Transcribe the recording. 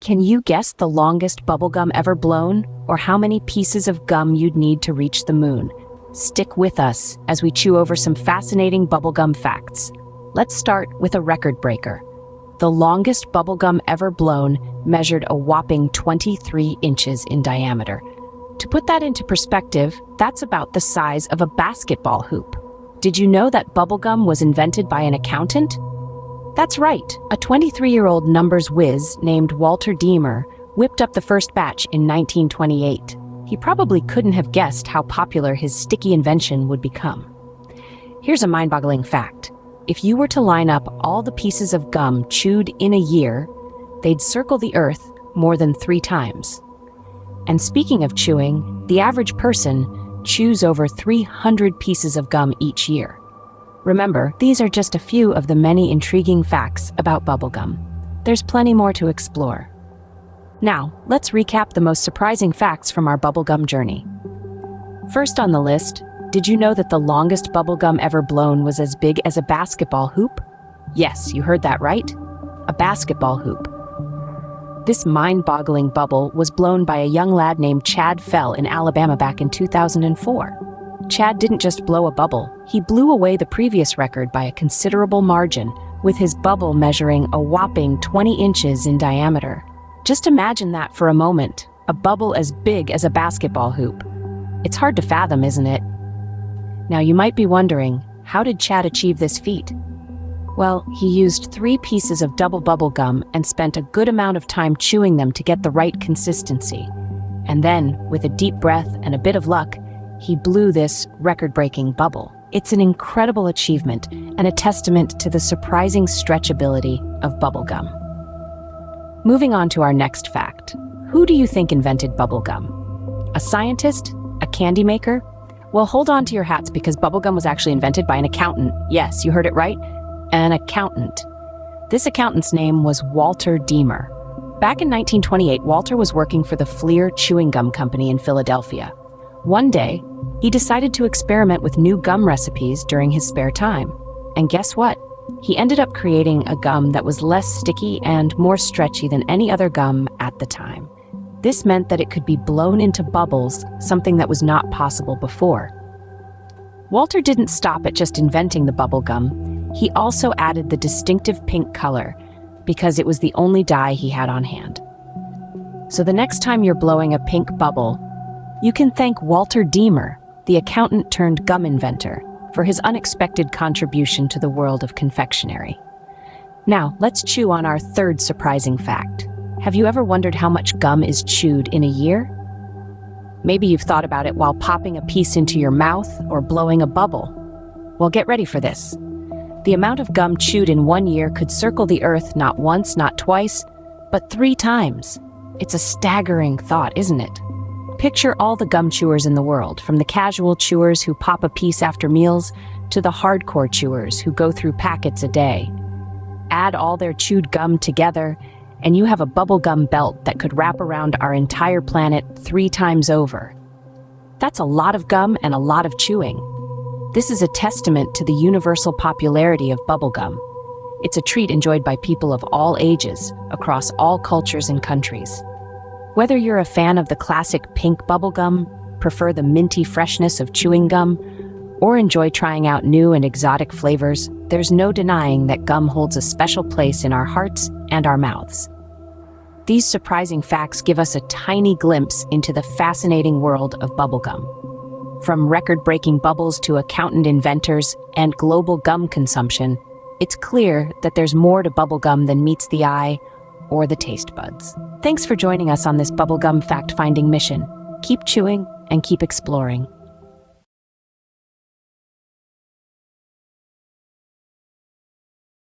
Can you guess the longest bubblegum ever blown, or how many pieces of gum you'd need to reach the moon? Stick with us as we chew over some fascinating bubblegum facts. Let's start with a record breaker. The longest bubblegum ever blown measured a whopping 23 inches in diameter. To put that into perspective, that's about the size of a basketball hoop. Did you know that bubblegum was invented by an accountant? That's right, a 23-year-old numbers whiz named Walter Deemer whipped up the first batch in 1928. He probably couldn't have guessed how popular his sticky invention would become. Here's a mind-boggling fact. If you were to line up all the pieces of gum chewed in a year, they'd circle the Earth more than 3 times. And speaking of chewing, the average person chews over 300 pieces of gum each year. Remember, these are just a few of the many intriguing facts about bubblegum. There's plenty more to explore. Now, let's recap the most surprising facts from our bubblegum journey. First on the list, did you know that the longest bubblegum ever blown was as big as a basketball hoop? Yes, you heard that right. A basketball hoop. This mind-boggling bubble was blown by a young lad named Chad Fell in Alabama back in 2004. Chad didn't just blow a bubble, he blew away the previous record by a considerable margin, with his bubble measuring a whopping 20 inches in diameter. Just imagine that for a moment, a bubble as big as a basketball hoop. It's hard to fathom, isn't it? Now you might be wondering, how did Chad achieve this feat? Well, he used 3 pieces of double bubble gum and spent a good amount of time chewing them to get the right consistency. And then, with a deep breath and a bit of luck, he blew this record-breaking bubble. It's an incredible achievement and a testament to the surprising stretchability of bubblegum. Moving on to our next fact. Who do you think invented bubblegum? A scientist? A candy maker? Well, hold on to your hats because bubblegum was actually invented by an accountant. Yes, you heard it right. An accountant. This accountant's name was Walter Deemer. Back in 1928, Walter was working for the Fleer Chewing Gum Company in Philadelphia. One day, he decided to experiment with new gum recipes during his spare time. And guess what? He ended up creating a gum that was less sticky and more stretchy than any other gum at the time. This meant that it could be blown into bubbles, something that was not possible before. Walter didn't stop at just inventing the bubble gum. He also added the distinctive pink color because it was the only dye he had on hand. So the next time you're blowing a pink bubble, you can thank Walter Deemer, the accountant turned gum inventor, for his unexpected contribution to the world of confectionery. Now, let's chew on our third surprising fact. Have you ever wondered how much gum is chewed in a year? Maybe you've thought about it while popping a piece into your mouth or blowing a bubble. Well, get ready for this. The amount of gum chewed in 1 year could circle the Earth not once, not twice, but 3 times. It's a staggering thought, isn't it? Picture all the gum chewers in the world, from the casual chewers who pop a piece after meals to the hardcore chewers who go through packets a day. Add all their chewed gum together, and you have a bubblegum belt that could wrap around our entire planet 3 times over. That's a lot of gum and a lot of chewing. This is a testament to the universal popularity of bubblegum. It's a treat enjoyed by people of all ages, across all cultures and countries. Whether you're a fan of the classic pink bubblegum, prefer the minty freshness of chewing gum, or enjoy trying out new and exotic flavors, there's no denying that gum holds a special place in our hearts and our mouths. These surprising facts give us a tiny glimpse into the fascinating world of bubblegum. From record-breaking bubbles to accountant inventors and global gum consumption, it's clear that there's more to bubblegum than meets the eye or the taste buds. Thanks for joining us on this bubblegum fact-finding mission. Keep chewing and keep exploring.